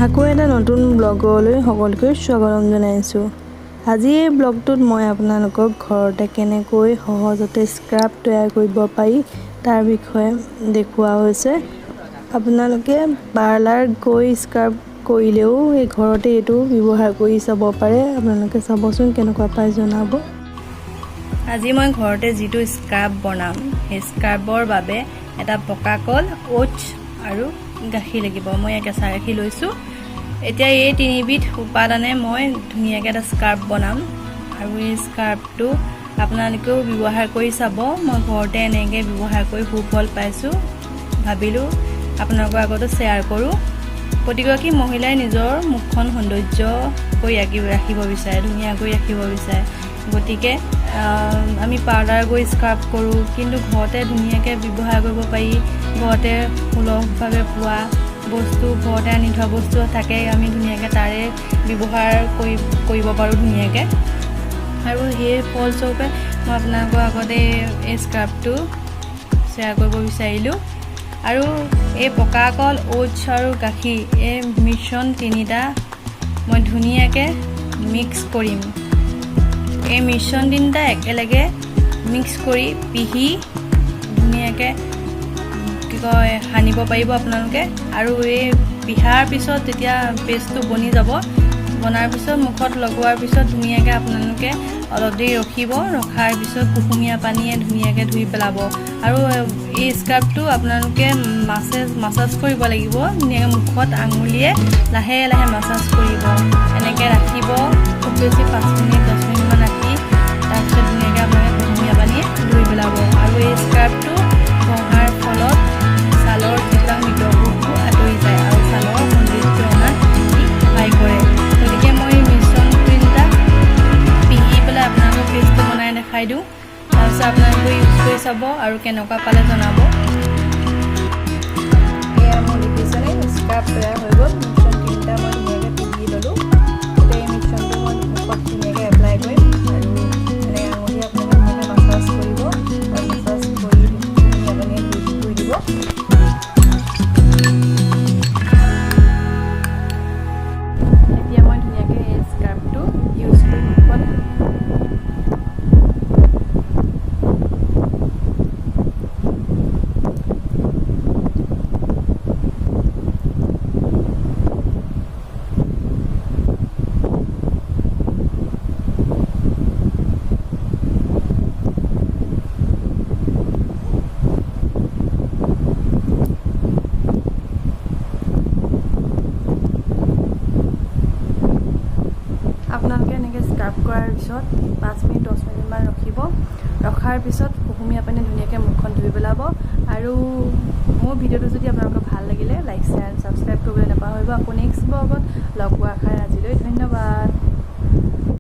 আকৌ এটা নতুন ব্লগলৈ সকলোকে স্বাগতম জনাইছোঁ। আজি এই ব্লগটোত মই আপোনালোকক ঘৰতে কেনেকৈ সহজতে স্ক্ৰাব তৈয়াৰ কৰিব পাৰি তাৰ বিষয়ে দেখুওৱা হৈছে। আপোনালোকে পাৰ্লাৰ গৈ স্ক্ৰাব কৰিলেও এই ঘৰতে এইটো ব্যৱহাৰ কৰি চাব পাৰে। আপোনালোকে চাবচোন কেনেকুৱা পাই জনাব। আজি মই ঘৰতে যিটো স্ক্ৰাব বনাম সেই স্ক্ৰাবৰ বাবে এটা পকা কল, ওটছ আৰু গাখীৰ লাগিব। মই কেঁচা গাখীৰ লৈছোঁ। এতিয়া এই তিনিবিধ উপাদানে মই ধুনীয়াকৈ এটা স্ক্ৰাব বনাম আৰু এই স্ক্ৰাবটো আপোনালোকেও ব্যৱহাৰ কৰি চাব। মই ঘৰতে এনেকৈ ব্যৱহাৰ কৰি সুফল পাইছোঁ, ভাবিলোঁ আপোনালোকৰ আগতে শ্বেয়াৰ কৰোঁ। প্ৰতিগৰাকী মহিলাই নিজৰ মুখখন সৌন্দৰ্য কৰি ৰাখিব বিচাৰে, ধুনীয়া কৰি ৰাখিব বিচাৰে। গতিকে আমি পাউডাৰ গৈ স্ক্ৰাব কৰোঁ, কিন্তু ঘৰতে ধুনীয়াকৈ ব্যৱহাৰ কৰিব পাৰি। ঘৰতে সুলভভাৱে পোৱা বস্তু, ঘৰতে আনি থোৱা বস্তু থাকে, আমি ধুনীয়াকৈ তাৰে ব্যৱহাৰ কৰিব পাৰোঁ ধুনীয়াকৈ। আৰু সেই ফলস্বৰূপে মই আপোনালোকৰ আগতে এই স্ক্ৰাবটো শ্বেয়াৰ কৰিব বিচাৰিলোঁ। আৰু এই পকা কল, ওটছ আৰু গাখীৰ এই মিশ্ৰণ তিনিটা মই ধুনীয়াকৈ মিক্স কৰিম। এই মিশ্ৰণ তিনিটা একেলগে মিক্স কৰি পিহি ধুনীয়াকৈ সানিব পাৰিব আপোনালোকে। আৰু এই পিহাৰ পিছত যেতিয়া পেষ্টটো বনি যাব, বনাৰ পিছত মুখত লগোৱাৰ পিছত ধুনীয়াকৈ আপোনালোকে অলপ দেৰি ৰখাৰ পিছত কুহুমীয়া পানীয়ে ধুনীয়াকৈ ধুই পেলাব। আৰু এই স্ক্ৰাবটো আপোনালোকে মাছাজ কৰিব লাগিব। ধুনীয়াকৈ মুখত আঙুলিয়ে লাহে লাহে মাছাজ কৰিব, এনেকৈ ৰাখিব খুব বেছি 5 মিনিট 10 মিনিটমান ৰাখি তাৰপিছত ধুনীয়াকৈ আপোনালোকে কুহুমীয়া পানীয়ে ধুই পেলাব। আৰু এই স্ক্ৰাবটো ঘঁহাৰ ফলত ছালৰ যিবিলাক মৃতকোষবোৰ আঁতৰি যায় আৰু ছালৰ সৌন্দৰ্য অনাত সহায় কৰে। গতিকে মই মিশ্ৰণ তিনিটা পিহি পেলাই আপোনালোকক পেষ্টটো বনাই দেখাই দিওঁ। তাৰপিছত আপোনালোকে ইউজ কৰি চাব আৰু কেনেকুৱা পালে জনাব। এয়া মোৰ দেখিছেনে স্ক্ৰাব তৈয়াৰ হৈ গ'ল। মিশ্ৰণ তিনিটা মই ধুনীয়াকৈ পিহি ল'লোঁ। এতিয়া এই মিশ্ৰণটো মই মুখত ধুনীয়াকৈ এপ্লাই কৰিম আৰু এনেকৈ আঙুলি আপোনালোকে ধুনীয়াকৈ মাছাজ কৰিব আৰু মাছাজ কৰি ধুনীয়া পানীয়ে ধুই দিব। এতিয়া মই ধুনীয়াকৈ এই স্ক্ৰাবটো ইউজ কৰি মুখত আপোনালোকে এনেকৈ স্ক্ৰাব কৰাৰ পিছত 5 মিনিট 10 মিনিটমান ৰখাৰ পিছত কুহুমীয়া পানী ধুনীয়াকৈ মুখখন ধুই পেলাব। আৰু মোৰ ভিডিঅ'টো যদি আপোনালোকৰ ভাল লাগিলে লাইক, শ্বেয়াৰ, ছাবস্ক্ৰাইব কৰিবলৈ নাপাহৰিব। আকৌ নেক্সট ব্লগত লগ পোৱাৰ আশাৰে আজিলৈ ধন্যবাদ।